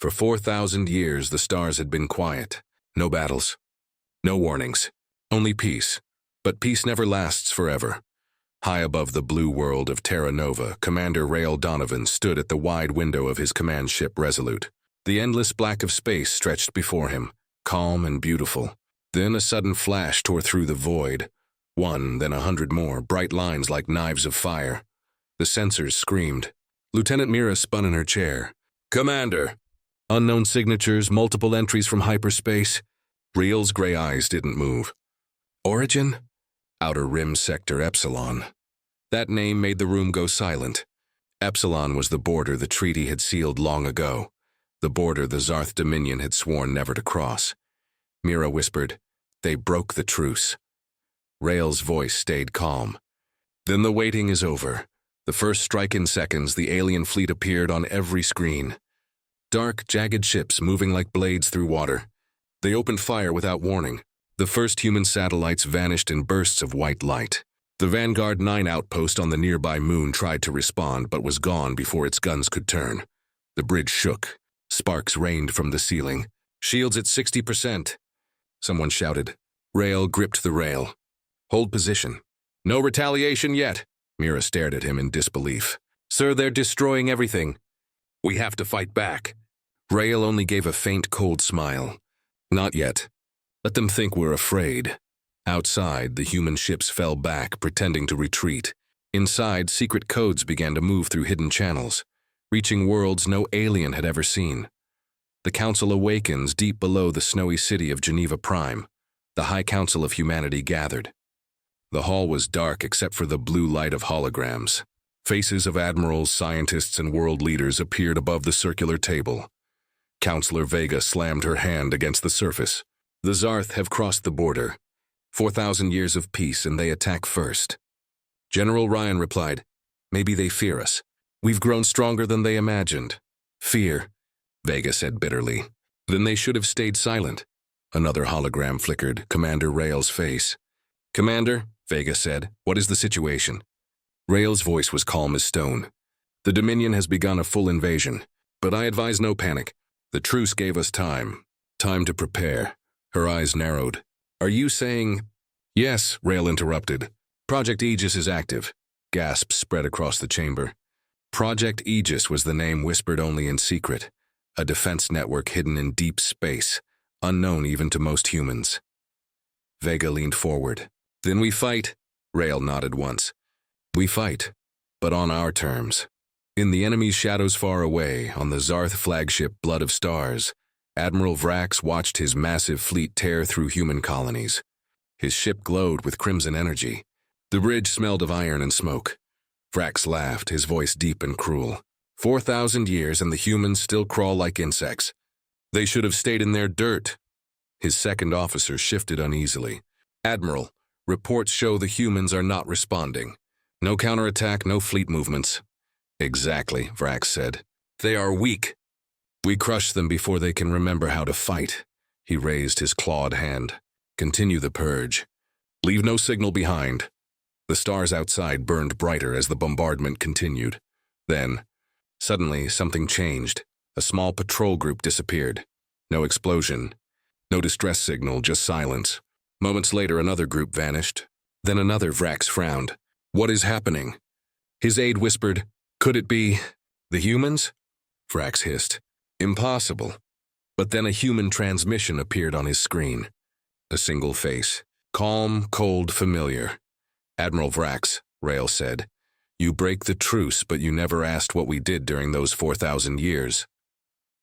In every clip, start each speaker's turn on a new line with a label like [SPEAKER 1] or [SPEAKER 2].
[SPEAKER 1] For 4,000 years, the stars had been quiet. No battles. No warnings. Only peace. But peace never lasts forever. High above the blue world of Terra Nova, Commander Rael Donovan stood at the wide window of his command ship Resolute. The endless black of space stretched before him, calm and beautiful. Then a sudden flash tore through the void. One, then 100 more, bright lines like knives of fire. The sensors screamed. Lieutenant Mira spun in her chair. "Commander!" Unknown signatures, multiple entries from hyperspace. Riel's gray eyes didn't move. Origin? Outer Rim Sector Epsilon. That name made the room go silent. Epsilon was the border the treaty had sealed long ago. The border the Zarth Dominion had sworn never to cross. Mira whispered, "They broke the truce." Rael's voice stayed calm. "Then the waiting is over." The first strike in seconds, the alien fleet appeared on every screen. Dark, jagged ships moving like blades through water. They opened fire without warning. The first human satellites vanished in bursts of white light. The Vanguard 9 outpost on the nearby moon tried to respond but was gone before its guns could turn. The bridge shook. Sparks rained from the ceiling. "Shields at 60%. Someone shouted. Rael gripped the rail. "Hold position." "No retaliation yet." Mira stared at him in disbelief. "Sir, they're destroying everything." "We have to fight back." Rael only gave a faint, cold smile. "Not yet. Let them think we're afraid." Outside, the human ships fell back, pretending to retreat. Inside, secret codes began to move through hidden channels, reaching worlds no alien had ever seen. The Council awakens deep below the snowy city of Geneva Prime. The High Council of Humanity gathered. The hall was dark except for the blue light of holograms. Faces of admirals, scientists, and world leaders appeared above the circular table. Counselor Vega slammed her hand against the surface. "The Zarth have crossed the border. 4,000 years of peace, and they attack first." General Ryan replied, "Maybe they fear us. We've grown stronger than they imagined." "Fear," Vega said bitterly. "Then they should have stayed silent." Another hologram flickered, Commander Rael's face. "Commander," Vega said, "what is the situation?" Rael's voice was calm as stone. "The Dominion has begun a full invasion, but I advise no panic. The truce gave us time to prepare." Her eyes narrowed. "Are you saying—" "Yes," Rael interrupted. "Project Aegis is active." Gasps spread across the chamber. Project Aegis was the name whispered only in secret, a defense network hidden in deep space, unknown even to most humans. Vega leaned forward. "Then we fight?" Rael nodded once. "We fight, but on our terms." In the enemy's shadows far away, on the Zarth flagship Blood of Stars, Admiral Vrax watched his massive fleet tear through human colonies. His ship glowed with crimson energy. The bridge smelled of iron and smoke. Vrax laughed, his voice deep and cruel. 4,000 years and the humans still crawl like insects. They should have stayed in their dirt. His second officer shifted uneasily. "Admiral, reports show the humans are not responding. No counterattack, no fleet movements." "Exactly," Vrax said. "They are weak. We crush them before they can remember how to fight." He raised his clawed hand. "Continue the purge. Leave no signal behind." The stars outside burned brighter as the bombardment continued. Then, suddenly, something changed. A small patrol group disappeared. No explosion. No distress signal, just silence. Moments later, another group vanished. Then another. Vrax frowned. "What is happening?" His aide whispered, "Could it be the humans?" Vrax hissed, "Impossible." But then a human transmission appeared on his screen. A single face. Calm, cold, familiar. "Admiral Vrax," Rael said, "you break the truce, but you never asked what we did during those 4,000 years.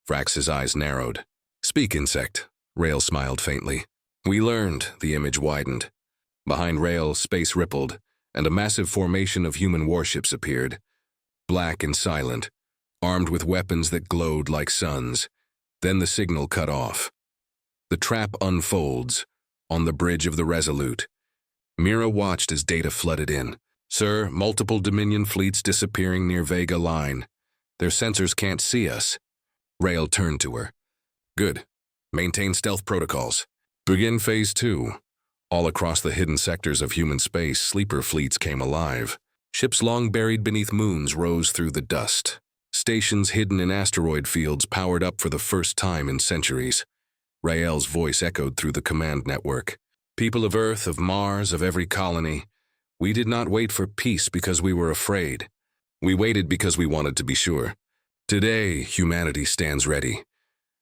[SPEAKER 1] Vrax's eyes narrowed. "Speak, insect." Rael smiled faintly. "We learned." The image widened. Behind Rael, space rippled, and a massive formation of human warships appeared. Black and silent, armed with weapons that glowed like suns. Then the signal cut off. The trap unfolds, on the bridge of the Resolute. Mira watched as data flooded in. "Sir, multiple Dominion fleets disappearing near Vega Line. Their sensors can't see us." Rael turned to her. "Good. Maintain stealth protocols. Begin Phase 2. All across the hidden sectors of human space, sleeper fleets came alive. Ships long buried beneath moons rose through the dust. Stations hidden in asteroid fields powered up for the first time in centuries. Rael's voice echoed through the command network. People of Earth, of Mars, of every colony, we did not wait for peace because we were afraid. We waited because we wanted to be sure. Today, humanity stands ready.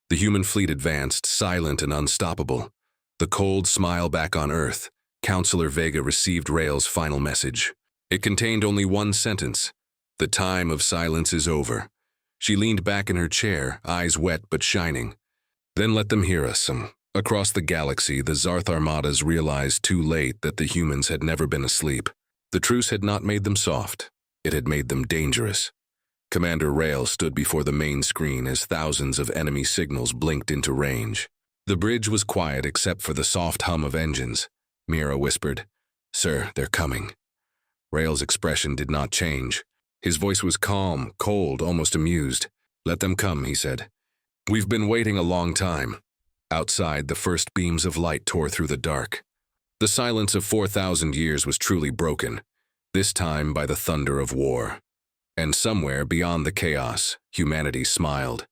[SPEAKER 1] The human fleet advanced, silent and unstoppable. The cold smile back on Earth. Counselor Vega received Rael's final message. It contained only one sentence. The time of silence is over. She leaned back in her chair, eyes wet but shining. Then let them hear us. Across the galaxy, the Zarth armadas realized too late that the humans had never been asleep. The truce had not made them soft. It had made them dangerous. Commander Rael stood before the main screen as thousands of enemy signals blinked into range. The bridge was quiet except for the soft hum of engines. Mira whispered, "Sir, they're coming." Rael's expression did not change. His voice was calm, cold, almost amused. "Let them come," he said. "We've been waiting a long time." Outside, the first beams of light tore through the dark. The silence of 4,000 years was truly broken, this time by the thunder of war. And somewhere beyond the chaos, humanity smiled.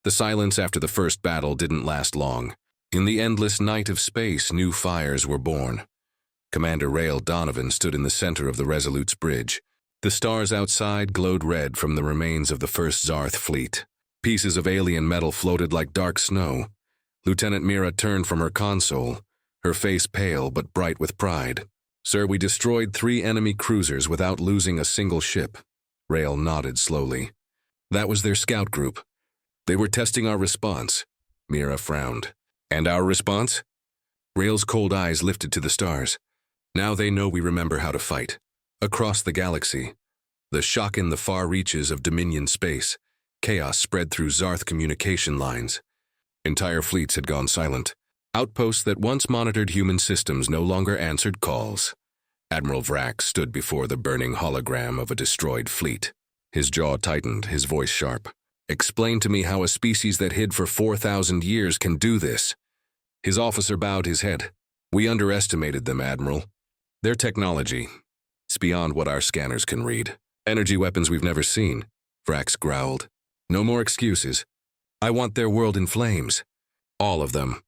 [SPEAKER 1] The silence after the first battle didn't last long. In the endless night of space, new fires were born. Commander Rael Donovan stood in the center of the Resolute's bridge. The stars outside glowed red from the remains of the first Zarth fleet. Pieces of alien metal floated like dark snow. Lieutenant Mira turned from her console, her face pale but bright with pride. "Sir, we destroyed 3 enemy cruisers without losing a single ship." Rael nodded slowly. "That was their scout group. They were testing our response." Mira frowned. "And our response?" Rael's cold eyes lifted to the stars. "Now they know we remember how to fight." Across the galaxy, the shock in the far reaches of Dominion space, chaos spread through Zarth communication lines. Entire fleets had gone silent. Outposts that once monitored human systems no longer answered calls. Admiral Vrax stood before the burning hologram of a destroyed fleet. His jaw tightened, his voice sharp. "Explain to me how a species that hid for 4,000 years can do this." His officer bowed his head. "We underestimated them, Admiral. Their technology, it's beyond what our scanners can read. Energy weapons we've never seen," Vrax growled. "No more excuses. I want their world in flames. All of them."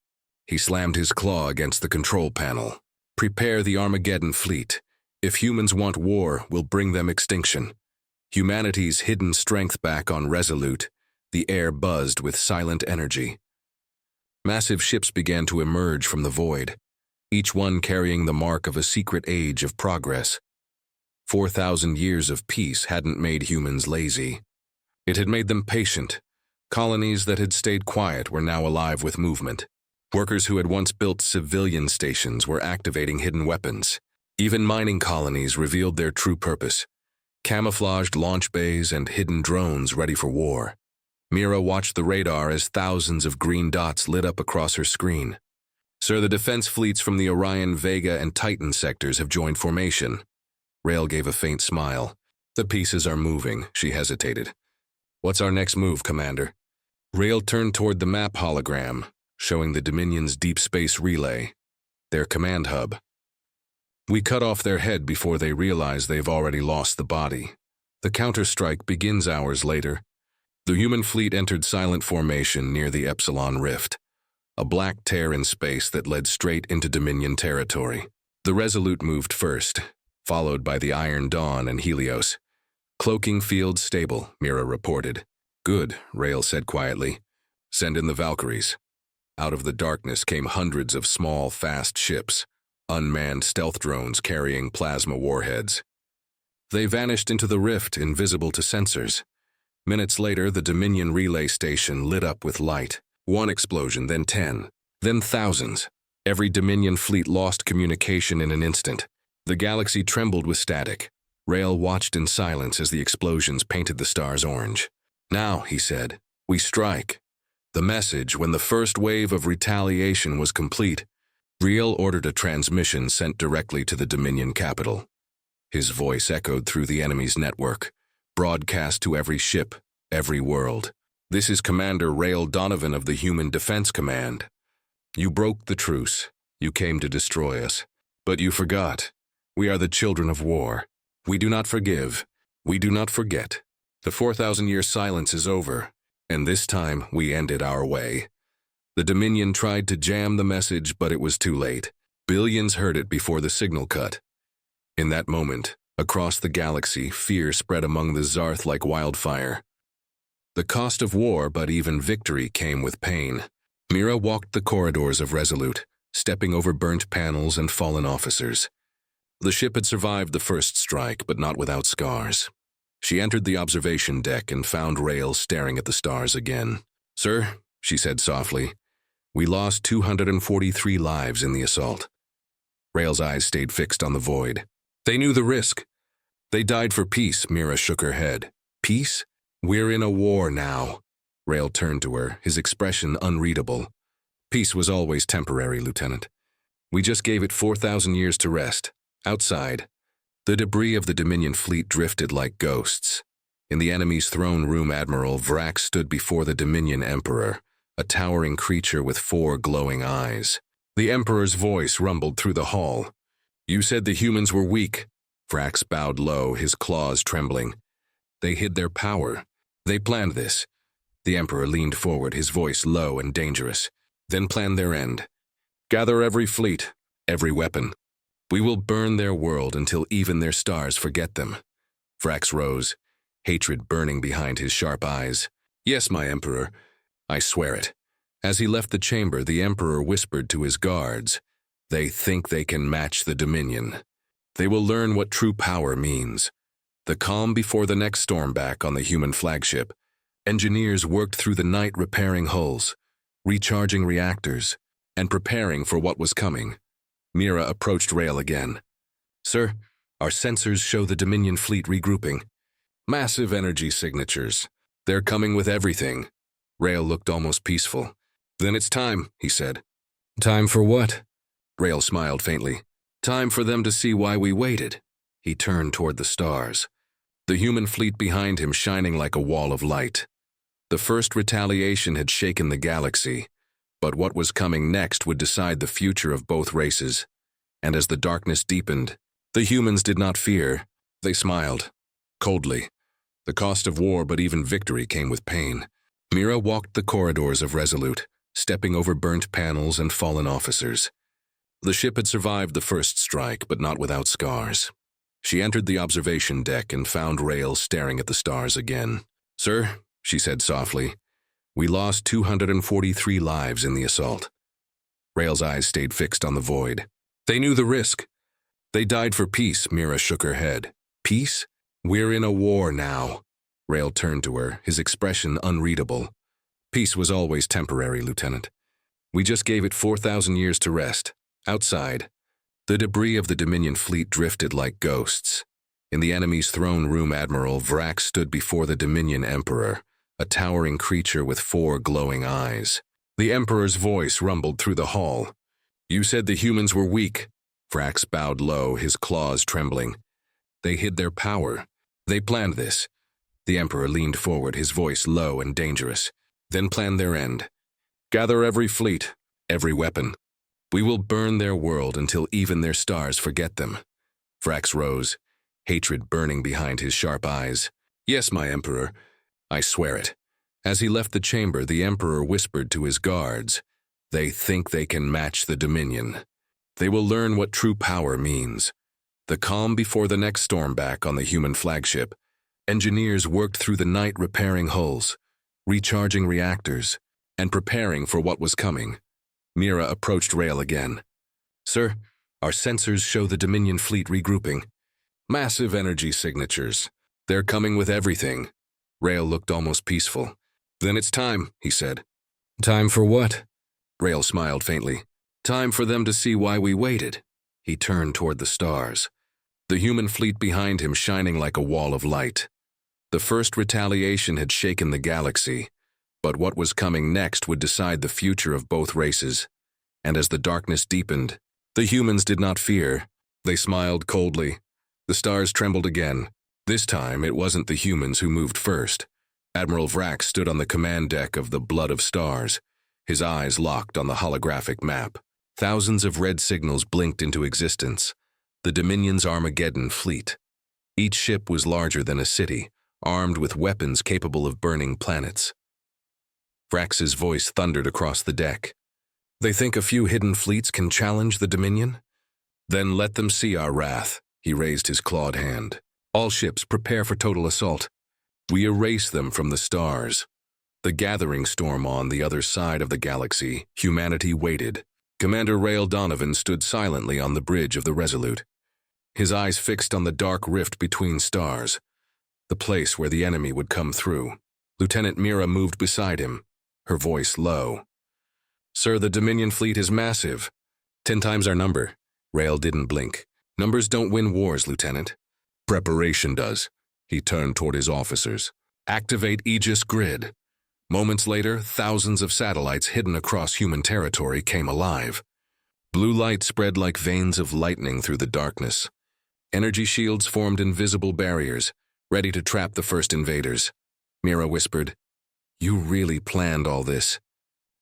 [SPEAKER 1] He slammed his claw against the control panel. "Prepare the Armageddon fleet. If humans want war, we'll bring them extinction." Humanity's hidden strength back on Resolute, the air buzzed with silent energy. Massive ships began to emerge from the void, each one carrying the mark of a secret age of progress. 4,000 years of peace hadn't made humans lazy. It had made them patient. Colonies that had stayed quiet were now alive with movement. Workers who had once built civilian stations were activating hidden weapons. Even mining colonies revealed their true purpose: camouflaged launch bays and hidden drones ready for war. Mira watched the radar as thousands of green dots lit up across her screen. "Sir, the defense fleets from the Orion, Vega, and Titan sectors have joined formation." Rael gave a faint smile. "The pieces are moving," she hesitated. "What's our next move, Commander?" Rael turned toward the map hologram, showing the Dominion's deep space relay, their command hub. "We cut off their head before they realize they've already lost the body. The counterstrike begins hours later." The human fleet entered silent formation near the Epsilon Rift, a black tear in space that led straight into Dominion territory. The Resolute moved first, followed by the Iron Dawn and Helios. "Cloaking field stable," Mira reported. "Good," Rael said quietly. "Send in the Valkyries." Out of the darkness came hundreds of small, fast ships, unmanned stealth drones carrying plasma warheads. They vanished into the rift, invisible to sensors. Minutes later, the Dominion relay station lit up with light. One explosion, then 10, then thousands. Every Dominion fleet lost communication in an instant. The galaxy trembled with static. Rael watched in silence as the explosions painted the stars orange. "Now," he said, "we strike." The message, when the first wave of retaliation was complete, Rael ordered a transmission sent directly to the Dominion capital. His voice echoed through the enemy's network, broadcast to every ship, every world. "This is Commander Rael Donovan of the Human Defense Command. You broke the truce. You came to destroy us. But you forgot. We are the children of war. We do not forgive. We do not forget. The 4,000-year silence is over, and this time we end it our way. The Dominion tried to jam the message, but it was too late. Billions heard it before the signal cut. In that moment, across the galaxy, fear spread among the Zarth like wildfire. The cost of war, but even victory, came with pain. Mira walked the corridors of Resolute, stepping over burnt panels and fallen officers. The ship had survived the first strike, but not without scars. She entered the observation deck and found Rael staring at the stars again. "Sir," she said softly, "we lost 243 lives in the assault." Rael's eyes stayed fixed on the void. "They knew the risk. They died for peace," Mira shook her head. "Peace? We're in a war now." Rael turned to her, his expression unreadable. "Peace was always temporary, Lieutenant. We just gave it 4,000 years to rest. Outside, the debris of the Dominion fleet drifted like ghosts. In the enemy's throne room, Admiral Vrax stood before the Dominion Emperor, a towering creature with 4 glowing eyes. The Emperor's voice rumbled through the hall. "You said the humans were weak." Vrax bowed low, his claws trembling. "They hid their power. They planned this." The Emperor leaned forward, his voice low and dangerous. "Then planned their end. Gather every fleet, every weapon. We will burn their world until even their stars forget them." Vrax rose, hatred burning behind his sharp eyes. "Yes, my Emperor, I swear it." As he left the chamber, the Emperor whispered to his guards, "They think they can match the Dominion. They will learn what true power means." The calm before the next storm back on the human flagship. Engineers worked through the night repairing hulls, recharging reactors, and preparing for what was coming. Mira approached Rael again. "Sir, our sensors show the Dominion fleet regrouping. Massive energy signatures. They're coming with everything." Rael looked almost peaceful. "Then it's time," he said. "Time for what?" Rael smiled faintly. "Time for them to see why we waited." He turned toward the stars, the human fleet behind him shining like a wall of light. The first retaliation had shaken the galaxy, but what was coming next would decide the future of both races. And as the darkness deepened, the humans did not fear. They smiled, coldly. The cost of war, but even victory, came with pain. Mira walked the corridors of Resolute, stepping over burnt panels and fallen officers. The ship had survived the first strike, but not without scars. She entered the observation deck and found Rael staring at the stars again. "Sir," she said softly, "we lost 243 lives in the assault." Rael's eyes stayed fixed on the void. "They knew the risk. They died for peace," Mira shook her head. "Peace? We're in a war now." Rael turned to her, his expression unreadable. "Peace was always temporary, Lieutenant. We just gave it 4,000 years to rest. Outside, the debris of the Dominion fleet drifted like ghosts. In the enemy's throne room, Admiral Vrax stood before the Dominion Emperor, a towering creature with 4 glowing eyes. The Emperor's voice rumbled through the hall. "You said the humans were weak." Vrax bowed low, his claws trembling. "They hid their power. They planned this." The Emperor leaned forward, his voice low and dangerous. "Then planned their end. Gather every fleet, every weapon. We will burn their world until even their stars forget them." Vrax rose, hatred burning behind his sharp eyes. "Yes, my Emperor, I swear it." As he left the chamber, the Emperor whispered to his guards, "They think they can match the Dominion. They will learn what true power means." The calm before the next storm back on the human flagship. Engineers worked through the night repairing hulls, recharging reactors, and preparing for what was coming. Mira approached Rael again. "Sir, our sensors show the Dominion fleet regrouping. Massive energy signatures. They're coming with everything." Rael looked almost peaceful. "Then it's time," he said. "Time for what?" Rael smiled faintly. "Time for them to see why we waited." He turned toward the stars, the human fleet behind him shining like a wall of light. The first retaliation had shaken the galaxy, but what was coming next would decide the future of both races. And as the darkness deepened, the humans did not fear. They smiled coldly. The stars trembled again. This time, it wasn't the humans who moved first. Admiral Vrax stood on the command deck of the Blood of Stars, his eyes locked on the holographic map. Thousands of red signals blinked into existence. The Dominion's Armageddon fleet. Each ship was larger than a city, armed with weapons capable of burning planets. Vrax's voice thundered across the deck. They think a few hidden fleets can challenge the Dominion? Then let them see our wrath. He raised his clawed hand. All ships, prepare for total assault. We erase them from the stars. The gathering storm on the other side of the galaxy, humanity waited. Commander Rael Donovan stood silently on the bridge of the Resolute, his eyes fixed on the dark rift between stars, the place where the enemy would come through. Lieutenant Mira moved beside him, her voice low. Sir, the Dominion fleet is massive. 10 times our number. Rael didn't blink. Numbers don't win wars, Lieutenant. Preparation does. He turned toward his officers. Activate Aegis Grid. Moments later, thousands of satellites hidden across human territory came alive. Blue light spread like veins of lightning through the darkness. Energy shields formed invisible barriers, ready to trap the first invaders. Mira whispered, "You really planned all this."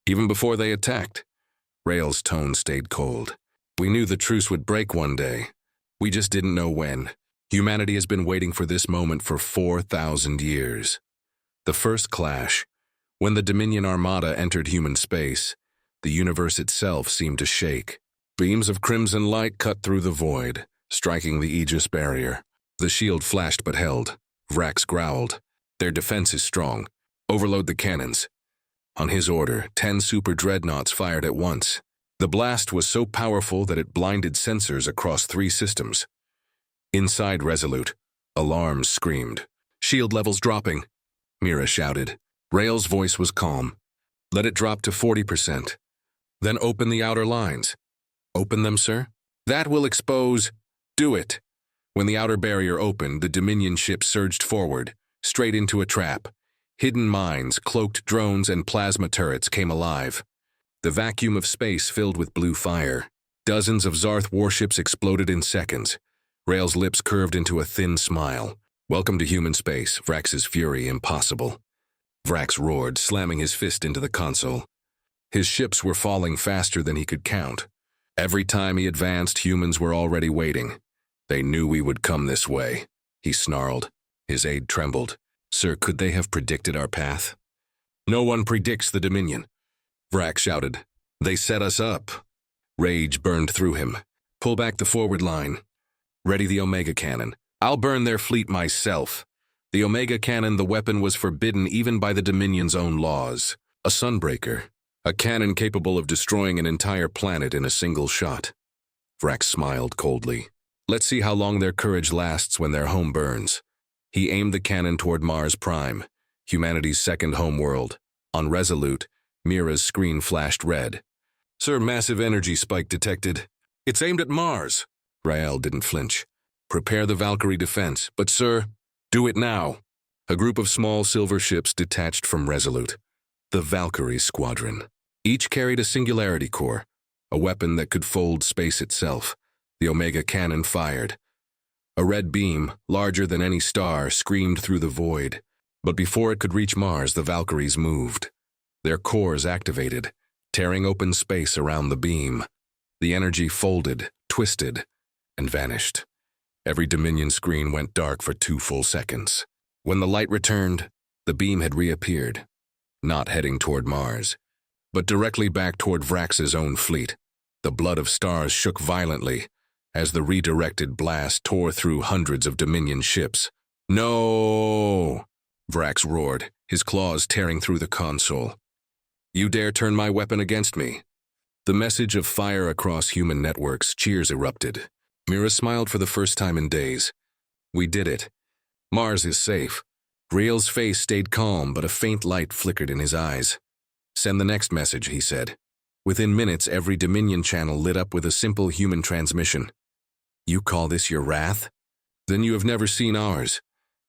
[SPEAKER 1] Even before they attacked. Rael's tone stayed cold. "We knew the truce would break one day. We just didn't know when. Humanity has been waiting for this moment for 4,000 years." The first clash. When the Dominion Armada entered human space, the universe itself seemed to shake. Beams of crimson light cut through the void, striking the Aegis barrier. The shield flashed but held. Vrax growled. "Their defense is strong. Overload the cannons." On his order, 10 super dreadnoughts fired at once. The blast was so powerful that it blinded sensors across 3 systems. Inside Resolute, alarms screamed. "Shield levels dropping," Mira shouted. Rael's voice was calm. "Let it drop to 40%. Then open the outer lines." "Open them, sir?" "That will expose—" "Do it." When the outer barrier opened, the Dominion ship surged forward, straight into a trap. Hidden mines, cloaked drones, and plasma turrets came alive. The vacuum of space filled with blue fire. Dozens of Zarth warships exploded in seconds. Rael's lips curved into a thin smile. "Welcome to human space, Vrax's fury impossible." Vrax roared, slamming his fist into the console. His ships were falling faster than he could count. Every time he advanced, humans were already waiting. "They knew we would come this way," he snarled. His aide trembled. "Sir, could they have predicted our path?" "No one predicts the Dominion," Vrax shouted. "They set us up." Rage burned through him. "Pull back the forward line. Ready the Omega Cannon. I'll burn their fleet myself." The Omega Cannon, the weapon, was forbidden even by the Dominion's own laws. A sunbreaker, a cannon capable of destroying an entire planet in a single shot. Vrax smiled coldly. "Let's see how long their courage lasts when their home burns." He aimed the cannon toward Mars Prime, humanity's second homeworld. On Resolute, Mira's screen flashed red. "Sir, massive energy spike detected." "It's aimed at Mars." Rael didn't flinch. "Prepare the Valkyrie defense, but sir, do it now." A group of small silver ships detached from Resolute. The Valkyrie Squadron. Each carried a singularity core, a weapon that could fold space itself. The Omega Cannon fired. A red beam, larger than any star, screamed through the void. But before it could reach Mars, the Valkyries moved. Their cores activated, tearing open space around the beam. The energy folded, twisted, and vanished. Every Dominion screen went dark for 2 full seconds. When the light returned, the beam had reappeared, not heading toward Mars, but directly back toward Vrax's own fleet. The blood of stars shook violently as the redirected blast tore through hundreds of Dominion ships. "No!" Vrax roared, his claws tearing through the console. "You dare turn my weapon against me?" The message of fire across human networks, cheers erupted. Mira smiled for the first time in days. "We did it. Mars is safe." Rael's face stayed calm, but a faint light flickered in his eyes. "Send the next message," he said. Within minutes, every Dominion channel lit up with a simple human transmission. "You call this your wrath? Then you have never seen ours."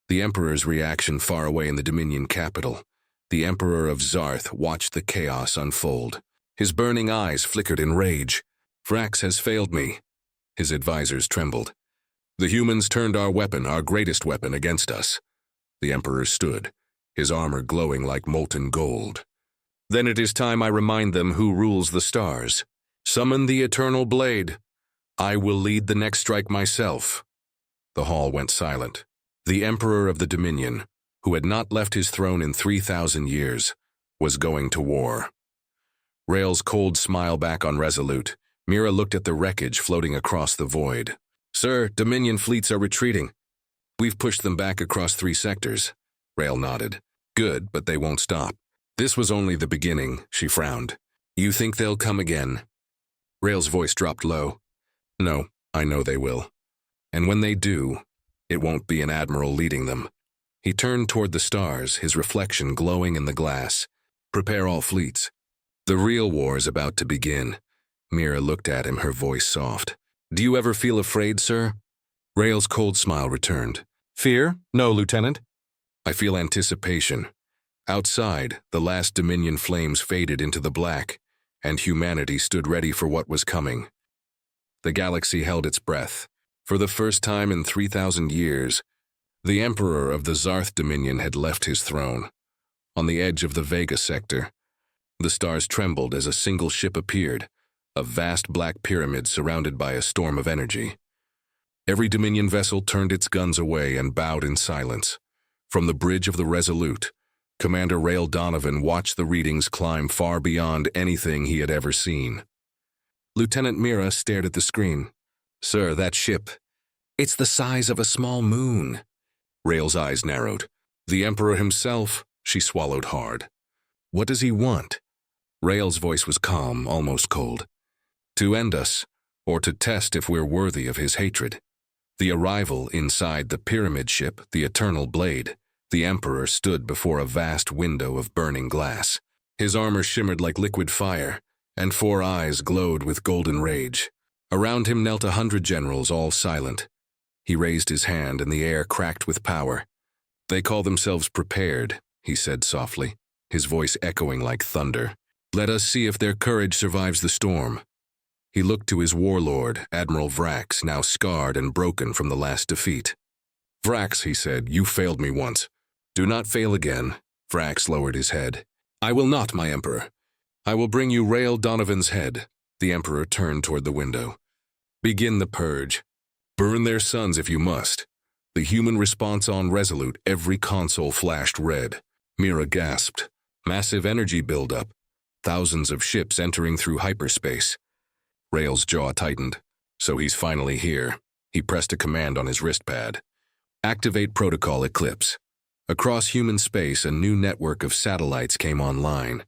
[SPEAKER 1] The Emperor's reaction far away in the Dominion capital. The Emperor of Zarth watched the chaos unfold. His burning eyes flickered in rage. "Vrax has failed me." His advisors trembled. "The humans turned our weapon, our greatest weapon, against us." The Emperor stood, his armor glowing like molten gold. "Then it is time I remind them who rules the stars. Summon the eternal blade. I will lead the next strike myself." The hall went silent. The Emperor of the Dominion, who had not left his throne in 3,000 years, was going to war. Rael's cold smile back on Resolute, Mira looked at the wreckage floating across the void. "Sir, Dominion fleets are retreating. We've pushed them back across 3 sectors." Rael nodded. "Good, but they won't stop." "This was only the beginning," she frowned. "You think they'll come again?" Rael's voice dropped low. "No, I know they will. And when they do, it won't be an admiral leading them." He turned toward the stars, his reflection glowing in the glass. "Prepare all fleets. The real war is about to begin." Mira looked at him, her voice soft. "Do you ever feel afraid, sir?" Rael's cold smile returned. "Fear? No, Lieutenant. I feel anticipation." Outside, the last Dominion flames faded into the black, and humanity stood ready for what was coming. The galaxy held its breath. For the first time in 3,000 years, the Emperor of the Zarth Dominion had left his throne. On the edge of the Vega sector, the stars trembled as a single ship appeared, a vast black pyramid surrounded by a storm of energy. Every Dominion vessel turned its guns away and bowed in silence. From the bridge of the Resolute, Commander Rael Donovan watched the readings climb far beyond anything he had ever seen. Lieutenant Mira stared at the screen. "Sir, that ship, it's the size of a small moon." Rael's eyes narrowed. "The Emperor himself," she swallowed hard. "What does he want?" Rael's voice was calm, almost cold. "To end us, or to test if we're worthy of his hatred." The arrival inside the pyramid ship, the Eternal Blade, the Emperor stood before a vast window of burning glass. His armor shimmered like liquid fire, and 4 eyes glowed with golden rage. Around him knelt 100 generals, all silent. He raised his hand, and the air cracked with power. "They call themselves prepared," he said softly, his voice echoing like thunder. "Let us see if their courage survives the storm." He looked to his warlord, Admiral Vrax, now scarred and broken from the last defeat. "Vrax," he said, "you failed me once. Do not fail again." Vrax lowered his head. "I will not, my Emperor. I will bring you Rael Donovan's head." The Emperor turned toward the window. "Begin the purge. Burn their sons if you must." The human response on Resolute, every console flashed red. Mira gasped. Massive energy buildup. Thousands of ships entering through hyperspace. Rael's jaw tightened. "So he's finally here." He pressed a command on his wrist pad. "Activate Protocol Eclipse." Across human space, a new network of satellites came online.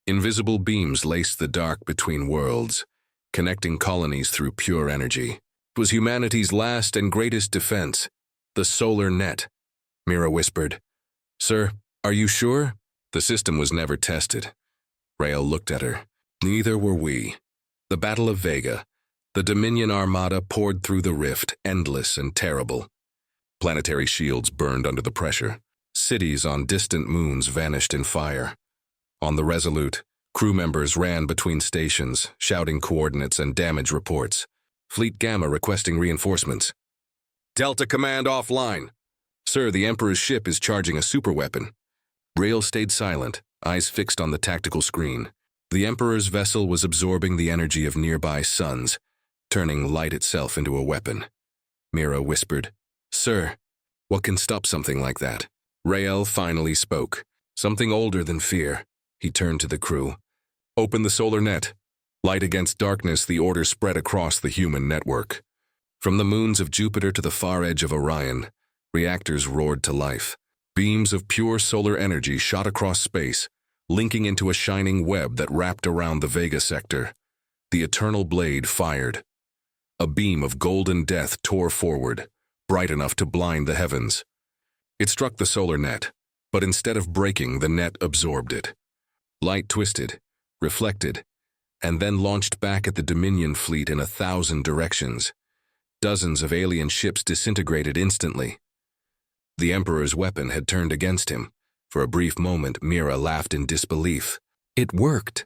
[SPEAKER 1] Invisible beams laced the dark between worlds, connecting colonies through pure energy. It was humanity's last and greatest defense, the solar net. Mira whispered, "Sir, are you sure?" The system was never tested. Rael looked at her. Neither were we. The Battle of Vega, the Dominion Armada poured through the rift, endless and terrible. Planetary shields burned under the pressure. Cities on distant moons vanished in fire. On the Resolute, crew members ran between stations, shouting coordinates and damage reports. Fleet Gamma requesting reinforcements. "Delta Command offline." "Sir, the Emperor's ship is charging a superweapon." Rael stayed silent, eyes fixed on the tactical screen. The Emperor's vessel was absorbing the energy of nearby suns, turning light itself into a weapon. Mira whispered, "Sir, what can stop something like that?" Rael finally spoke. Something older than fear. He turned to the crew. "Open the solar net." Light against darkness, the order spread across the human network. From the moons of Jupiter to the far edge of Orion, reactors roared to life. Beams of pure solar energy shot across space, linking into a shining web that wrapped around the Vega sector. The Eternal Blade fired. A beam of golden death tore forward, bright enough to blind the heavens. It struck the solar net, but instead of breaking, the net absorbed it. Light twisted, reflected, and then launched back at the Dominion fleet in 1,000 directions. Dozens of alien ships disintegrated instantly. The Emperor's weapon had turned against him. For a brief moment, Mira laughed in disbelief. It worked.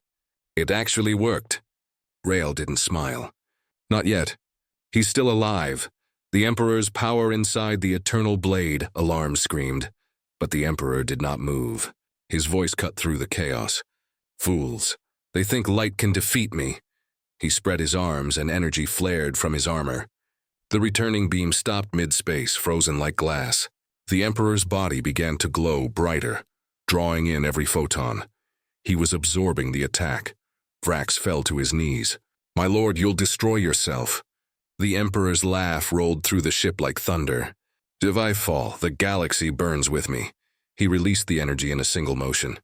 [SPEAKER 1] It actually worked. Rael didn't smile. Not yet. He's still alive. The Emperor's power inside the Eternal Blade, alarm screamed. But the Emperor did not move. His voice cut through the chaos. "Fools. They think light can defeat me." He spread his arms and energy flared from his armor. The returning beam stopped mid-space, frozen like glass. The Emperor's body began to glow brighter, drawing in every photon. He was absorbing the attack. Vrax fell to his knees. "My lord, you'll destroy yourself." The Emperor's laugh rolled through the ship like thunder. "If I fall, the galaxy burns with me." He released the energy in a single motion.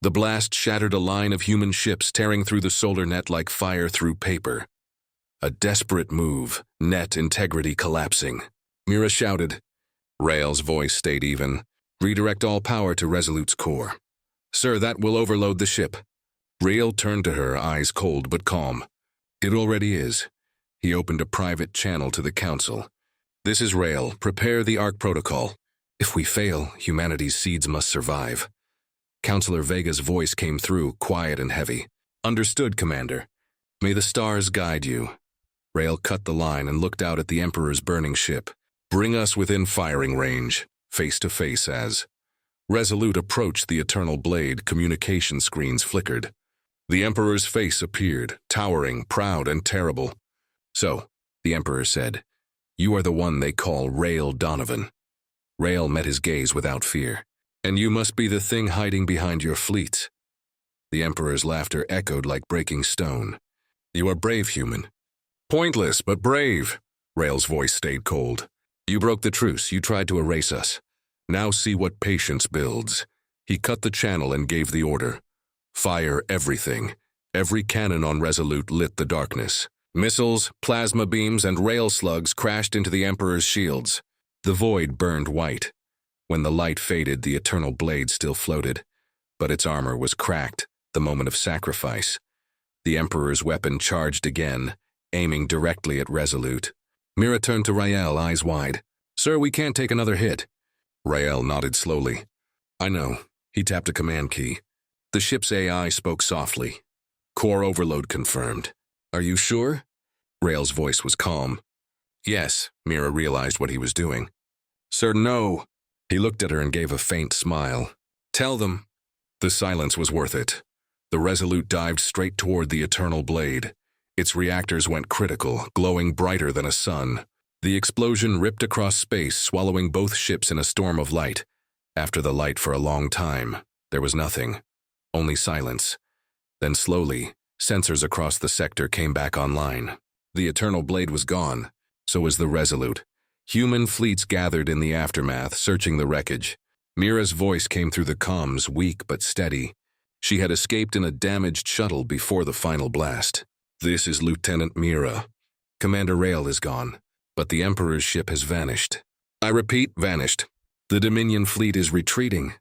[SPEAKER 1] The blast shattered a line of human ships, tearing through the solar net like fire through paper. A desperate move, net integrity collapsing. Mira shouted. Rael's voice stayed even. "Redirect all power to Resolute's core." "Sir, that will overload the ship." Rael turned to her, eyes cold but calm. "It already is." He opened a private channel to the Council. "This is Rael. Prepare the Ark Protocol. If we fail, humanity's seeds must survive." Counselor Vega's voice came through, quiet and heavy. "Understood, Commander. May the stars guide you." Rael cut the line and looked out at the Emperor's burning ship. "Bring us within firing range," face to face as. Resolute approached the eternal blade, communication screens flickered. The Emperor's face appeared, towering, proud, and terrible. "So," the Emperor said, "you are the one they call Rael Donovan." Rael met his gaze without fear. "And you must be the thing hiding behind your fleets." The Emperor's laughter echoed like breaking stone. "You are brave, human." "Pointless, but brave." Rael's voice stayed cold. "You broke the truce. You tried to erase us. Now see what patience builds." He cut the channel and gave the order. "Fire everything." Every cannon on Resolute lit the darkness. Missiles, plasma beams, and rail slugs crashed into the Emperor's shields. The void burned white. When the light faded, the eternal blade still floated. But its armor was cracked, the moment of sacrifice. The Emperor's weapon charged again, aiming directly at Resolute. Mira turned to Rael, eyes wide. "Sir, we can't take another hit." Rael nodded slowly. "I know." He tapped a command key. The ship's AI spoke softly. "Core overload confirmed." "Are you sure?" Rael's voice was calm. "Yes," Mira realized what he was doing. "Sir, no." He looked at her and gave a faint smile. "Tell them." The silence was worth it. The Resolute dived straight toward the eternal blade. Its reactors went critical, glowing brighter than a sun. The explosion ripped across space, swallowing both ships in a storm of light. After the light for a long time, there was nothing. Only silence. Then slowly, sensors across the sector came back online. The eternal blade was gone. So was the Resolute. Human fleets gathered in the aftermath, searching the wreckage. Mira's voice came through the comms, weak but steady. She had escaped in a damaged shuttle before the final blast. "This is Lieutenant Mira. Commander Rael is gone, but the Emperor's ship has vanished. I repeat, vanished. The Dominion fleet is retreating."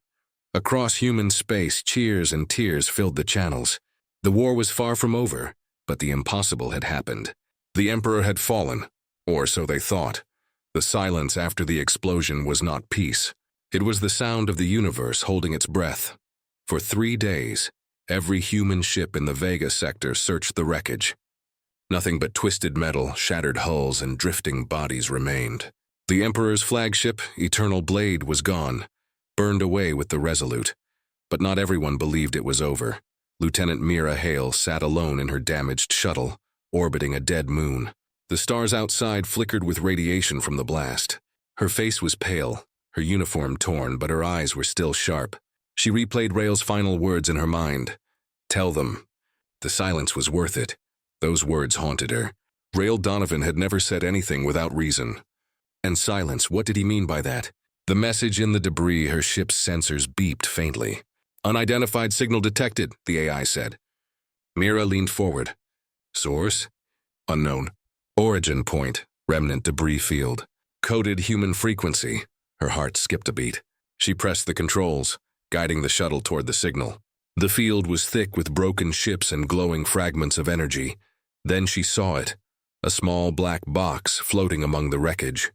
[SPEAKER 1] Across human space, cheers and tears filled the channels. The war was far from over, but the impossible had happened. The Emperor had fallen, or so they thought. The silence after the explosion was not peace. It was the sound of the universe holding its breath. For 3 days, every human ship in the Vega sector searched the wreckage. Nothing but twisted metal, shattered hulls, and drifting bodies remained. The Emperor's flagship, Eternal Blade, was gone, burned away with the Resolute. But not everyone believed it was over. Lieutenant Mira Hale sat alone in her damaged shuttle, orbiting a dead moon. The stars outside flickered with radiation from the blast. Her face was pale, her uniform torn, but her eyes were still sharp. She replayed Rael's final words in her mind. "Tell them." The silence was worth it. Those words haunted her. Rael Donovan had never said anything without reason. And silence, what did he mean by that? The message in the debris, her ship's sensors beeped faintly. "Unidentified signal detected," the AI said. Mira leaned forward. "Source?" "Unknown." "Origin point," remnant debris field. "Coded human frequency." Her heart skipped a beat. She pressed the controls, guiding the shuttle toward the signal. The field was thick with broken ships and glowing fragments of energy. Then she saw it, a small black box floating among the wreckage.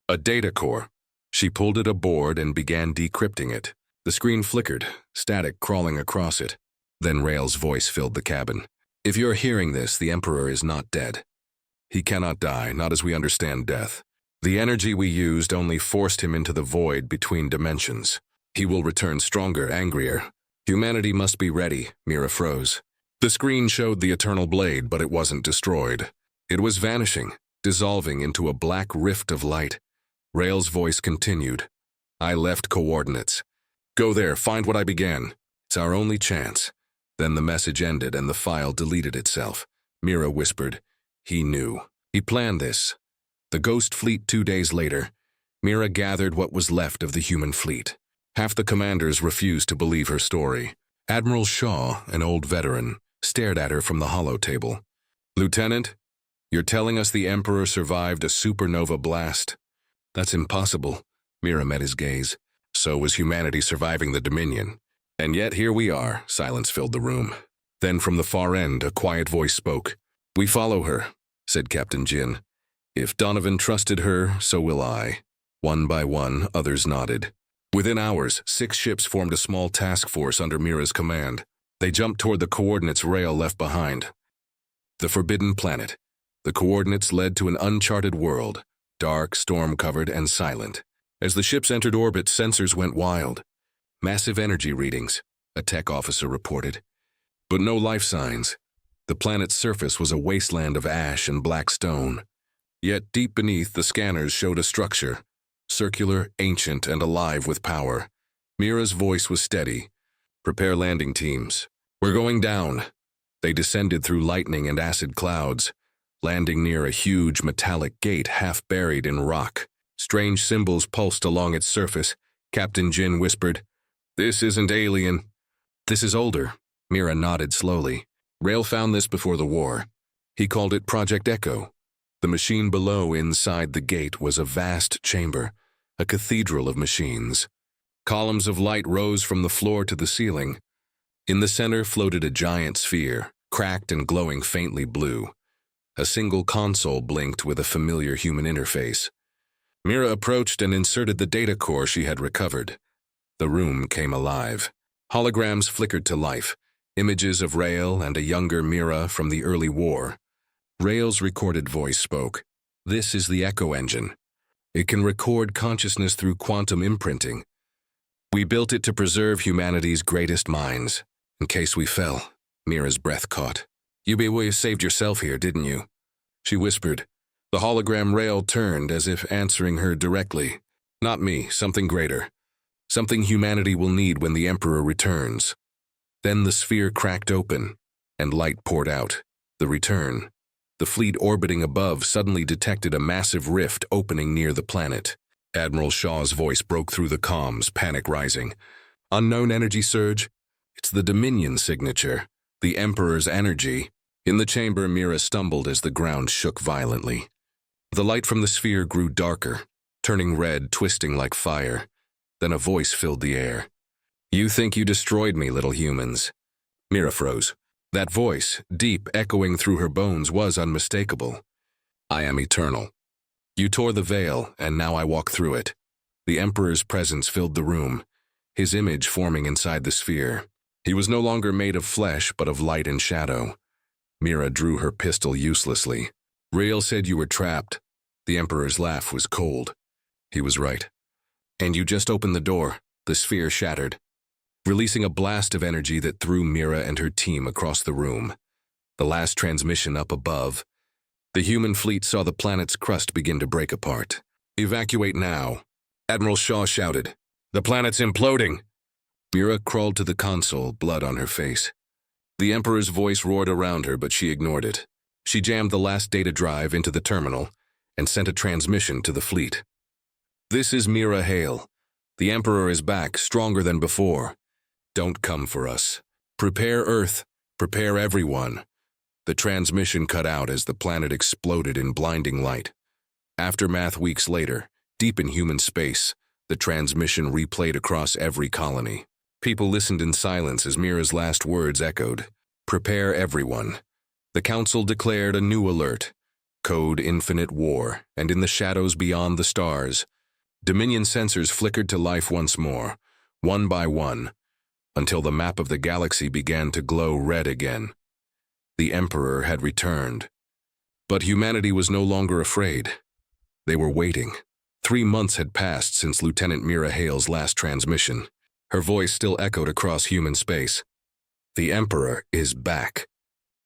[SPEAKER 1] A data core. She pulled it aboard and began decrypting it. The screen flickered, static crawling across it. Then Rael's voice filled the cabin. "If you're hearing this, the Emperor is not dead. He cannot die, not as we understand death. The energy we used only forced him into the void between dimensions. He will return stronger, angrier. Humanity must be ready." Mira froze. The screen showed the Eternal Blade, but it wasn't destroyed. It was vanishing, dissolving into a black rift of light. Rael's voice continued. I left coordinates. Go there, find what I began. It's our only chance. Then the message ended and the file deleted itself. Mira whispered. He knew. He planned this. The Ghost Fleet 2 days later, Mira gathered what was left of the human fleet. Half the commanders refused to believe her story. Admiral Shaw, an old veteran, stared at her from the holotable. Lieutenant, you're telling us the Emperor survived a supernova blast? That's impossible. Mira met his gaze. So was humanity surviving the Dominion. And yet here we are. Silence filled the room. Then from the far end, a quiet voice spoke. We follow her, said Captain Jin. If Donovan trusted her, so will I. One by one, others nodded. Within hours, 6 ships formed a small task force under Mira's command. They jumped toward the coordinates Rael left behind. The Forbidden Planet. The coordinates led to an uncharted world, dark, storm-covered, and silent. As the ships entered orbit, sensors went wild. Massive energy readings, a tech officer reported. But no life signs. The planet's surface was a wasteland of ash and black stone. Yet deep beneath, the scanners showed a structure, circular, ancient, and alive with power. Mira's voice was steady. Prepare landing teams. We're going down. They descended through lightning and acid clouds, landing near a huge metallic gate half buried in rock. Strange symbols pulsed along its surface. Captain Jin whispered, This isn't alien. This is older. Mira nodded slowly. Rael found this before the war. He called it Project Echo. The machine below inside the gate was a vast chamber, a cathedral of machines. Columns of light rose from the floor to the ceiling. In the center floated a giant sphere, cracked and glowing faintly blue. A single console blinked with a familiar human interface. Mira approached and inserted the data core she had recovered. The room came alive. Holograms flickered to life, images of Rael and a younger Mira from the early war. Rael's recorded voice spoke. This is the Echo Engine. It can record consciousness through quantum imprinting. We built it to preserve humanity's greatest minds. In case we fell, Mira's breath caught. You saved yourself here, didn't you? She whispered. The hologram Rael turned as if answering her directly. Not me, something greater. Something humanity will need when the Emperor returns. Then the sphere cracked open, and light poured out. The return. The fleet orbiting above suddenly detected a massive rift opening near the planet. Admiral Shaw's voice broke through the comms, panic rising. Unknown energy surge? It's the Dominion signature, the Emperor's energy. In the chamber, Mira stumbled as the ground shook violently. The light from the sphere grew darker, turning red, twisting like fire. Then a voice filled the air. You think you destroyed me, little humans. Mira froze. That voice, deep, echoing through her bones, was unmistakable. I am eternal. You tore the veil, and now I walk through it. The Emperor's presence filled the room, his image forming inside the sphere. He was no longer made of flesh, but of light and shadow. Mira drew her pistol uselessly. Rael said you were trapped. The Emperor's laugh was cold. He was right. And you just opened the door. The sphere shattered, releasing a blast of energy that threw Mira and her team across the room. The last transmission up above. The human fleet saw the planet's crust begin to break apart. Evacuate now. Admiral Shaw shouted. The planet's imploding. Mira crawled to the console, blood on her face. The Emperor's voice roared around her, but she ignored it. She jammed the last data drive into the terminal and sent a transmission to the fleet. This is Mira Hale. The Emperor is back, stronger than before. Don't come for us. Prepare Earth. Prepare everyone. The transmission cut out as the planet exploded in blinding light. Aftermath weeks later, deep in human space, the transmission replayed across every colony. People listened in silence as Mira's last words echoed. Prepare everyone. The Council declared a new alert. Code Infinite War, and in the shadows beyond the stars, Dominion sensors flickered to life once more, one by one, until the map of the galaxy began to glow red again. The Emperor had returned. But humanity was no longer afraid. They were waiting. 3 months had passed since Lieutenant Mira Hale's last transmission. Her voice still echoed across human space. The Emperor is back.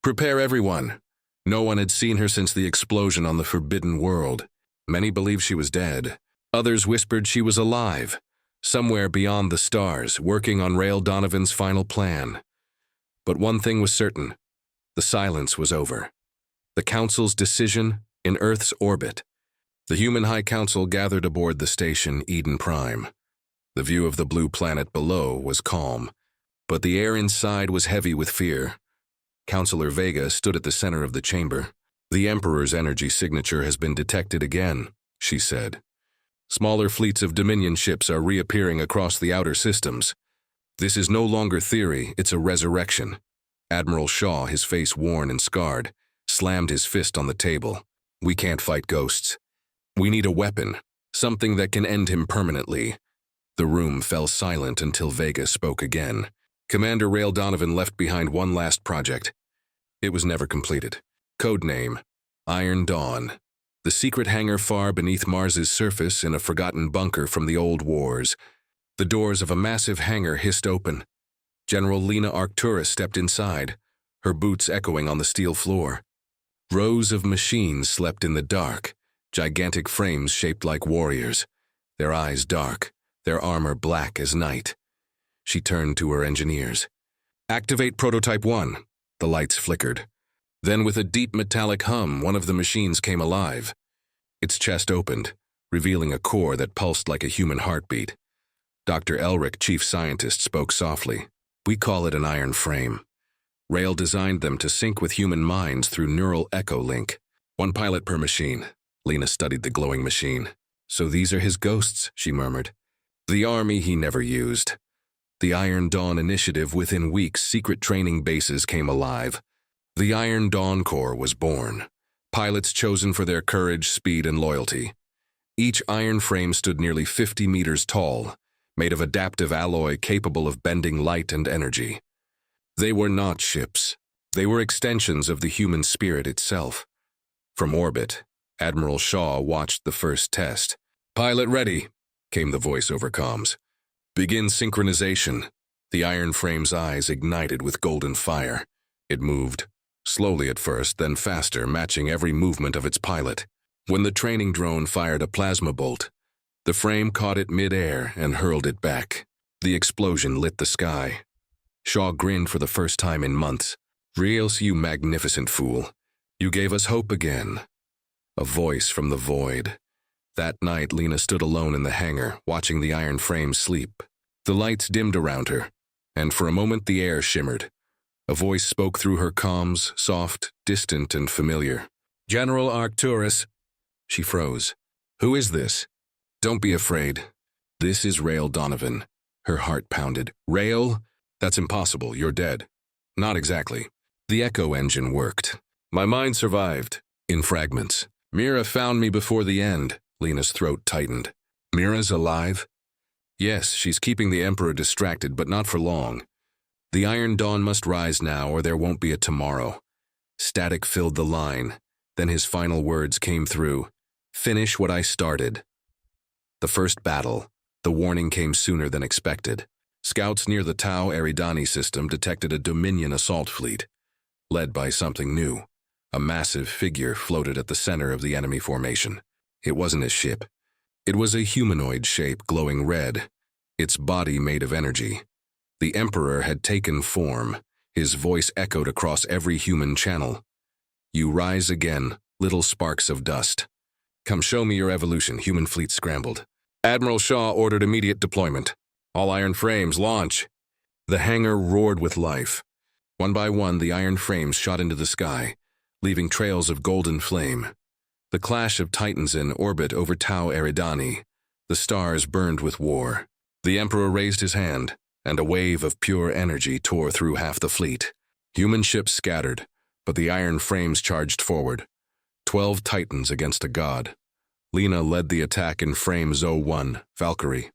[SPEAKER 1] Prepare everyone. No one had seen her since the explosion on the Forbidden World. Many believed she was dead. Others whispered she was alive. somewhere beyond the stars, working on Rael Donovan's final plan. But one thing was certain. The silence was over. The Council's decision in Earth's orbit. The human High Council gathered aboard the station Eden Prime. The view of the blue planet below was calm, but the air inside was heavy with fear. Councilor Vega stood at the center of the chamber. "The Emperor's energy signature has been detected again," she said. "Smaller fleets of Dominion ships are reappearing across the outer systems. This is no longer theory, it's a resurrection." Admiral Shaw, his face worn and scarred, slammed his fist on the table. "We can't fight ghosts. We need a weapon, something that can end him permanently." The room fell silent until Vega spoke again. "Commander Rael Donovan left behind one last project. It was never completed. Codename, Iron Dawn. The secret hangar far beneath Mars's surface in a forgotten bunker from the old wars. The doors of a massive hangar hissed open. General Lena Arcturus stepped inside, her boots echoing on the steel floor. Rows of machines slept in the dark, gigantic frames shaped like warriors, their eyes dark, their armor black as night. She turned to her engineers. "Activate Prototype 1. The lights flickered. Then with a deep metallic hum, one of the machines came alive. Its chest opened, revealing a core that pulsed like a human heartbeat. Dr. Elric, chief scientist, spoke softly. "We call it an iron frame. Rael designed them to sync with human minds through neural echo link. One pilot per machine." Lena studied the glowing machine. "So these are his ghosts," she murmured. "The army he never used." The Iron Dawn Initiative. Within weeks, secret training bases came alive. The Iron Dawn Corps was born. Pilots chosen for their courage, speed, and loyalty. Each iron frame stood nearly 50 meters tall, made of adaptive alloy capable of bending light and energy. They were not ships. They were extensions of the human spirit itself. From orbit, Admiral Shaw watched the first test. "Pilot ready," came the voice over comms. "Begin synchronization." The iron frame's eyes ignited with golden fire. It moved. Slowly at first, then faster, matching every movement of its pilot. When the training drone fired a plasma bolt, the frame caught it mid-air and hurled it back. The explosion lit the sky. Shaw grinned for the first time in months. "Rios, you magnificent fool. You gave us hope again." A voice from the void. That night, Lena stood alone in the hangar, watching the iron frame sleep. The lights dimmed around her, and for a moment the air shimmered. A voice spoke through her comms, soft, distant, and familiar. "General Arcturus." She froze. "Who is this?" "Don't be afraid. This is Rael Donovan." Her heart pounded. "Rael? That's impossible. You're dead." "Not exactly." The echo engine worked. "My mind survived, in fragments. Mira found me before the end." Lena's throat tightened. "Mira's alive?" "Yes, she's keeping the Emperor distracted, but not for long. The Iron Dawn must rise now, or there won't be a tomorrow." Static filled the line. Then his final words came through. "Finish what I started." The first battle. The warning came sooner than expected. Scouts near the Tau Eridani system detected a Dominion assault fleet, led by something new. A massive figure floated at the center of the enemy formation. It wasn't a ship. It was a humanoid shape glowing red, its body made of energy. The Emperor had taken form. His voice echoed across every human channel. "You rise again, little sparks of dust. Come show me your evolution." Human fleet scrambled. Admiral Shaw ordered immediate deployment. "All iron frames, launch." The hangar roared with life. One by one, the iron frames shot into the sky, leaving trails of golden flame. The clash of titans in orbit over Tau Eridani. The stars burned with war. The Emperor raised his hand, and a wave of pure energy tore through half the fleet. Human ships scattered, but the iron frames charged forward. 12 titans against a god. Lena led the attack in frame ZO1, Valkyrie.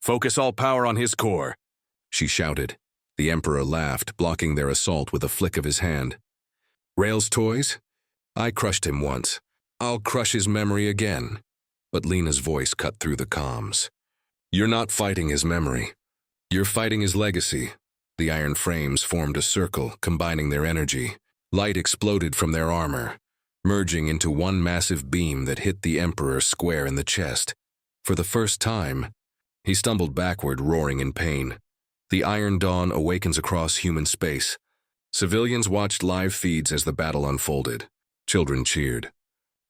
[SPEAKER 1] "Focus all power on his core," she shouted. The Emperor laughed, blocking their assault with a flick of his hand. "Rael's toys? I crushed him once. I'll crush his memory again." But Lena's voice cut through the comms. "You're not fighting his memory. You're fighting his legacy." The iron frames formed a circle, combining their energy. Light exploded from their armor, merging into one massive beam that hit the Emperor square in the chest. For the first time, He stumbled backward, roaring in pain. The Iron Dawn awakens across human space. Civilians watched live feeds as the battle unfolded. Children cheered.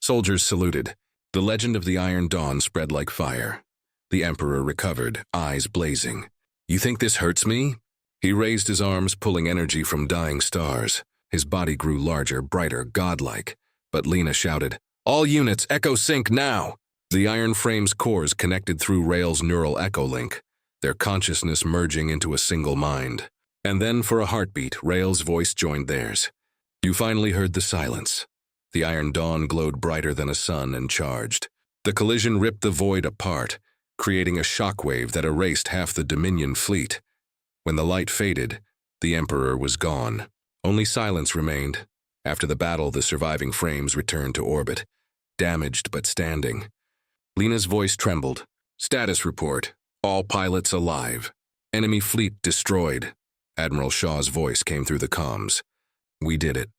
[SPEAKER 1] Soldiers saluted. The legend of the Iron Dawn spread like fire. The Emperor recovered, eyes blazing. "You think this hurts me?" He raised his arms, pulling energy from dying stars. His body grew larger, brighter, godlike. But Lena shouted, "All units, echo sync now!" The iron frame's cores connected through Rail's neural echo link, their consciousness merging into a single mind. And then, for a heartbeat, Rail's voice joined theirs. You finally heard the silence. The Iron Dawn glowed brighter than a sun and charged. The collision ripped the void apart, creating a shockwave that erased half the Dominion fleet. When the light faded, the Emperor was gone. Only silence remained. After the battle, the surviving frames returned to orbit, damaged but standing. Lena's voice trembled. "Status report. All pilots alive. Enemy fleet destroyed." Admiral Shaw's voice came through the comms. "We did it."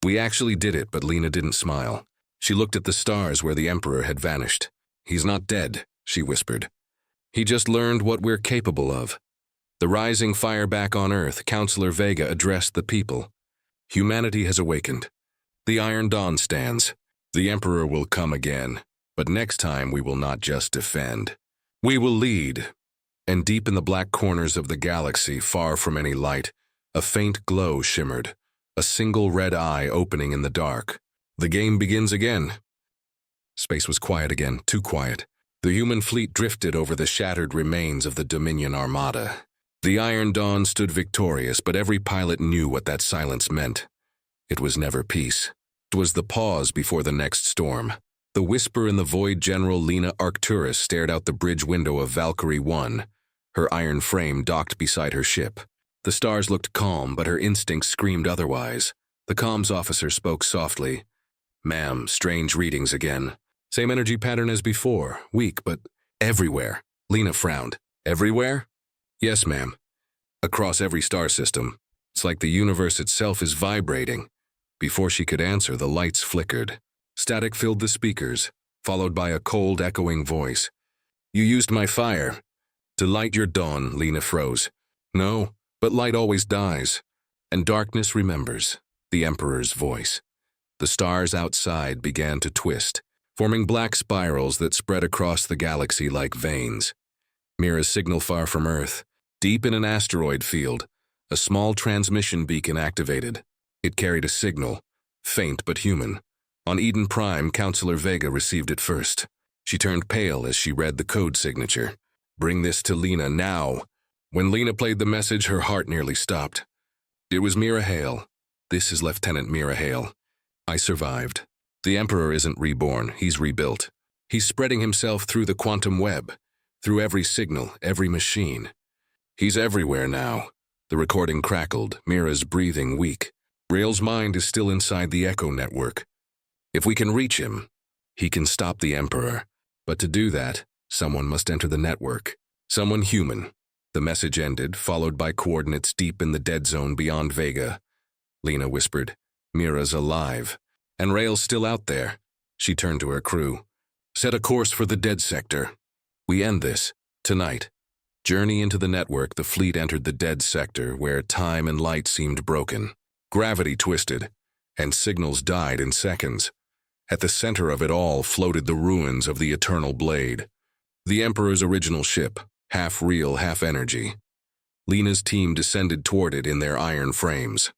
[SPEAKER 1] "We actually did it," but Lena didn't smile. She looked at the stars where the Emperor had vanished. "He's not dead," she whispered. "He just learned what we're capable of." The rising fire back on Earth, Counselor Vega addressed the people. "Humanity has awakened. The Iron Dawn stands. The Emperor will come again. But next time we will not just defend. We will lead." And deep in the black corners of the galaxy, far from any light, a faint glow shimmered, a single red eye opening in the dark. The game begins again. Space was quiet again, too quiet. The human fleet drifted over the shattered remains of the Dominion Armada. The Iron Dawn stood victorious, but every pilot knew what that silence meant. It was never peace. It was the pause before the next storm. The whisper in the void. General Lena Arcturus stared out the bridge window of Valkyrie 1, her iron frame docked beside her ship. The stars looked calm, but her instincts screamed otherwise. The comms officer spoke softly. "Ma'am, strange readings again. Same energy pattern as before, weak, but everywhere." Lena frowned. "Everywhere?" "Yes, ma'am. Across every star system. It's like the universe itself is vibrating." Before she could answer, the lights flickered. Static filled the speakers, followed by a cold, echoing voice. "You used my fire to light your dawn." Lena froze. "No, but light always dies, and darkness remembers." The Emperor's voice. The stars outside began to twist, forming black spirals that spread across the galaxy like veins. Mira's signal far from Earth, deep in an asteroid field, a small transmission beacon activated. It carried a signal, faint but human. On Eden Prime, Counselor Vega received it first. She turned pale as she read the code signature. "Bring this to Lena now." When Lena played the message, her heart nearly stopped. It was Mira Hale. "This is Lieutenant Mira Hale. I survived. The Emperor isn't reborn, he's rebuilt. He's spreading himself through the quantum web, through every signal, every machine. He's everywhere now." The recording crackled, Mira's breathing weak. Rail's mind is still inside the Echo network. If we can reach him, he can stop the Emperor. But to do that, someone must enter the network. Someone human. The message ended, followed by coordinates deep in the dead zone beyond Vega. Lena whispered, "Mira's alive. And Rail's still out there." She turned to her crew. "Set a course for the dead sector. We end this, tonight." Journey into the network, the fleet entered the dead sector, where time and light seemed broken. Gravity twisted, and signals died in seconds. At the center of it all floated the ruins of the Eternal Blade. The Emperor's original ship, half real, half energy. Lena's team descended toward it in their iron frames.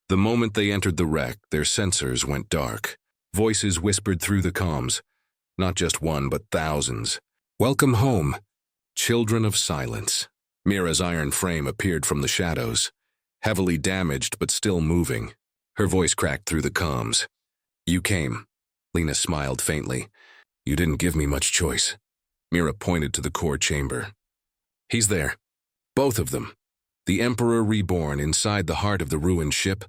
[SPEAKER 1] The moment they entered the wreck, their sensors went dark. Voices whispered through the comms. Not just one, but thousands. "Welcome home, children of silence." Mira's iron frame appeared from the shadows, heavily damaged but still moving. Her voice cracked through the comms. "You came." Lena smiled faintly. "You didn't give me much choice." Mira pointed to the core chamber. "He's there. Both of them." The Emperor reborn inside the heart of the ruined ship.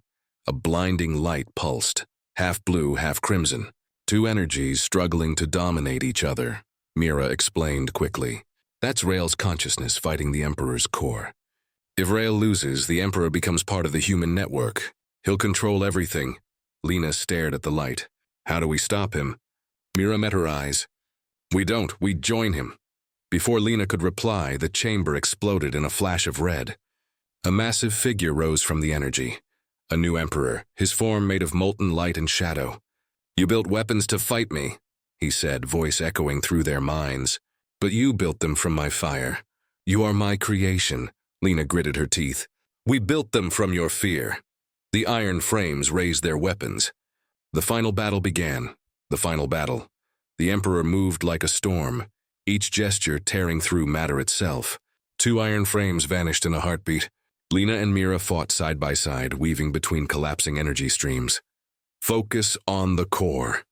[SPEAKER 1] A blinding light pulsed, half blue, half crimson. Two energies struggling to dominate each other. Mira explained quickly. "That's Rail's consciousness fighting the Emperor's core. If Rail loses, the Emperor becomes part of the human network. He'll control everything." Lena stared at the light. "How do we stop him?" Mira met her eyes. "We don't. We join him. Before Lena could reply, the chamber exploded in a flash of red. A massive figure rose from the energy. A new emperor, his form made of molten light and shadow. "You built weapons to fight me," he said, voice echoing through their minds. "But you built them from my fire. You are my creation," Lena gritted her teeth. "We built them from your fear." The iron frames raised their weapons. The final battle began. The final battle. The Emperor moved like a storm, each gesture tearing through matter itself. 2 iron frames vanished in a heartbeat. Lena and Mira fought side by side, weaving between collapsing energy streams. "Focus on the core,"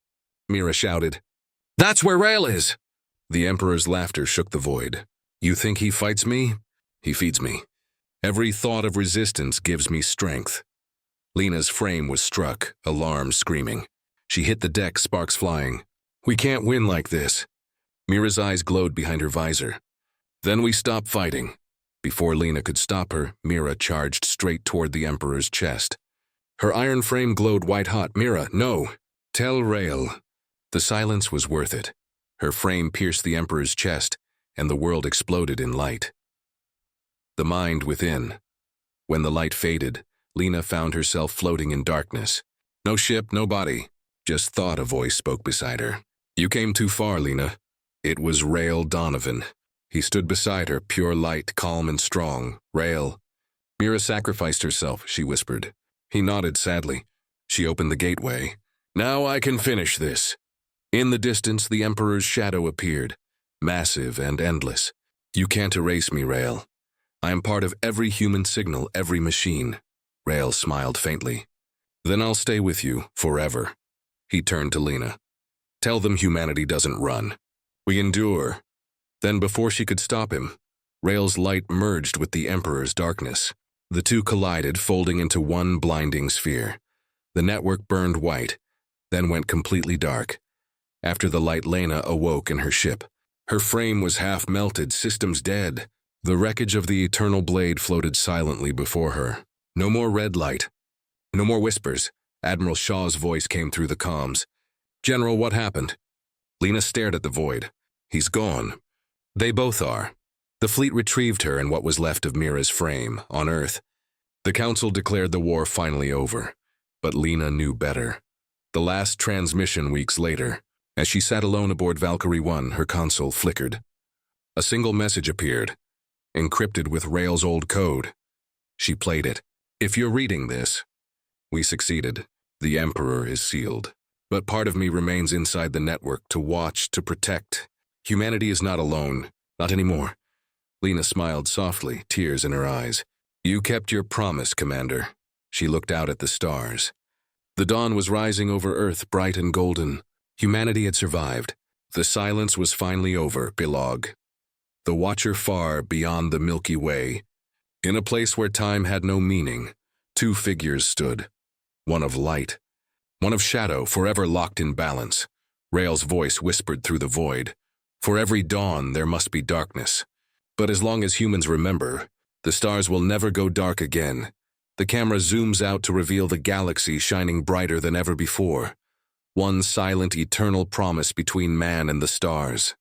[SPEAKER 1] Mira shouted. "That's where Rael is!" The Emperor's laughter shook the void. "You think he fights me? He feeds me. Every thought of resistance gives me strength." Lena's frame was struck, alarm screaming. She hit the deck, sparks flying. "We can't win like this." Mira's eyes glowed behind her visor. "Then we stop fighting." Before Lena could stop her, Mira charged straight toward the Emperor's chest. Her iron frame glowed white-hot. "Mira, no! Tell Rael." The silence was worth it. Her frame pierced the Emperor's chest, and the world exploded in light. The mind within. When the light faded, Lena found herself floating in darkness. No ship, no body. Just thought, a voice spoke beside her. "You came too far, Lena." It was Rael Donovan. He stood beside her, pure light, calm and strong. "Rael." "Mira sacrificed herself," she whispered. He nodded sadly. She opened the gateway. "Now I can finish this." In the distance, the Emperor's shadow appeared, massive and endless. "You can't erase me, Rael. I am part of every human signal, every machine." Rael smiled faintly. "Then I'll stay with you, forever." He turned to Lena. "Tell them humanity doesn't run. We endure." Then before she could stop him, Rael's light merged with the Emperor's darkness. The two collided, folding into one blinding sphere. The network burned white, then went completely dark. After the light, Lena awoke in her ship. Her frame was half melted, systems dead. The wreckage of the eternal blade floated silently before her. No more red light. No more whispers. Admiral Shaw's voice came through the comms. "General, what happened?" Lena stared at the void. "He's gone." "They both are." The fleet retrieved her and what was left of Mira's frame, on Earth. The Council declared the war finally over. But Lena knew better. The last transmission weeks later, as she sat alone aboard Valkyrie 1, her console flickered. A single message appeared, encrypted with Rael's old code. She played it. "If you're reading this, we succeeded. The Emperor is sealed. But part of me remains inside the network to watch, to protect. Humanity is not alone. Not anymore." Lena smiled softly, tears in her eyes. "You kept your promise, Commander." She looked out at the stars. The dawn was rising over Earth, bright and golden. Humanity had survived. The silence was finally over, Bilog. The Watcher far beyond the Milky Way. In a place where time had no meaning, 2 figures stood. One of light, one of shadow, forever locked in balance. Rael's voice whispered through the void. "For every dawn, there must be darkness. But as long as humans remember, the stars will never go dark again." The camera zooms out to reveal the galaxy shining brighter than ever before. One silent, eternal promise between man and the stars.